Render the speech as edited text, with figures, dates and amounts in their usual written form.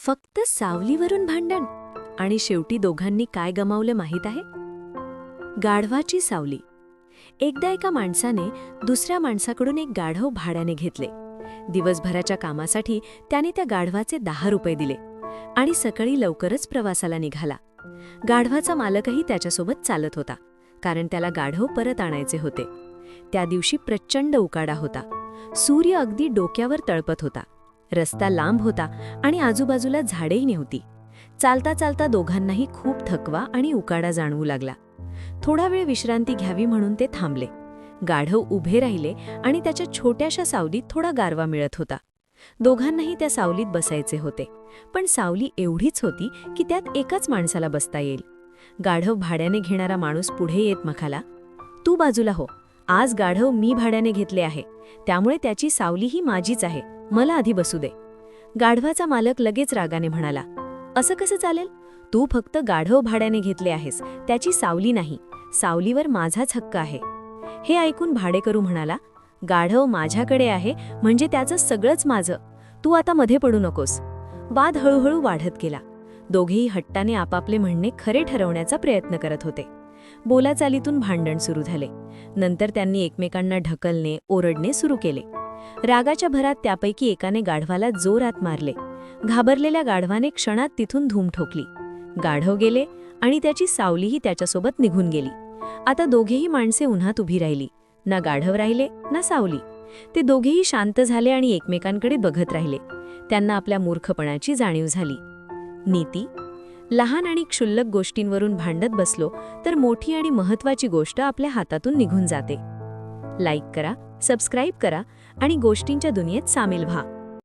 फक्त सावलीवरून भांडण आणि शेवटी दोघांनी काय गमावलं माहीत आहे? गाढवाची सावली. एकदा एका माणसाने दुसऱ्या माणसाकडून एक गाढव भाड्याने घेतले. दिवसभराच्या कामासाठी त्याने त्या गाढवाचे 10 रुपये दिले आणि सकाळी लवकरच प्रवासाला निघाला. गाढवाचा मालकही त्याच्यासोबत चालत होता, कारण त्याला गाढव परत आणायचे होते. त्या दिवशी प्रचंड उकाडा होता. सूर्य अगदी डोक्यावर तळपत होता. रस्ता लांब होता आणि आजूबाजूला झाडेही नव्हती. चालता चालता दोघांनाही खूप थकवा आणि उकाडा जाणवू लागला. थोडा वेळ विश्रांती घ्यावी म्हणून ते थांबले. गाढव उभे राहिले आणि त्याच्या छोट्याशा सावलीत थोडा गारवा मिळत होता. दोघांनाही त्या सावलीत बसायचे होते, पण सावली एवढीच होती की त्यात एकाच माणसाला बसता येईल. गाढव भाड्याने घेणारा माणूस पुढे येत म्हणाला, "तू बाजूला हो. आज गाढव मी भाड्याने घेतले आहे, त्यामुळे त्याची सावलीही माझीच आहे. मला आधी बसू दे." गाढवाचा मालक लगेच रागाने म्हणाला, "असं कसं चालेल? तू फक्त गाढव भाड्याने घेतले आहेस, त्याची सावली नाही. सावलीवर माझाच हक्क आहे." हे ऐकून भाडेकरू म्हणाला, "गाढव माझ्याकडे आहे म्हणजे त्याचं सगळंच माझं. तू आता मध्ये पडू नकोस." वाद हळूहळू वाढत गेला. दोघेही हट्टाने आपापले म्हणणे खरे ठरवण्याचा प्रयत्न करत होते. बोलाचालीतून भांडण सुरू झाले. नंतर त्यांनी एकमेकांना ढकलणे, ओरडणे सुरू केले. रागाच्या भरात त्यापैकी एकाने गाढवाला जोरात मारले. घाबरलेल्या गाढवाने क्षणात तिथून धूम ठोकली. गाढव गेले आणि त्याची सावलीही त्याच्यासोबत निघून गेली. आता दोघेही माणसे उन्हात उभी राहिली. ना गाढव राहिले ना सावली. ते दोघेही शांत झाले आणि एकमेकांकडे बघत राहिले. त्यांना आपल्या मूर्खपणाची जाणीव झाली. नीती: लहान आणि क्षुल्लक गोष्टींवरून भांडत बसलो तर मोठी आणि महत्त्वाची गोष्ट आपल्या हातातून निघून जाते. लाईक करा, सबस्क्राईब करा आणि गोष्टींच्या दुनियेत सामील व्हा.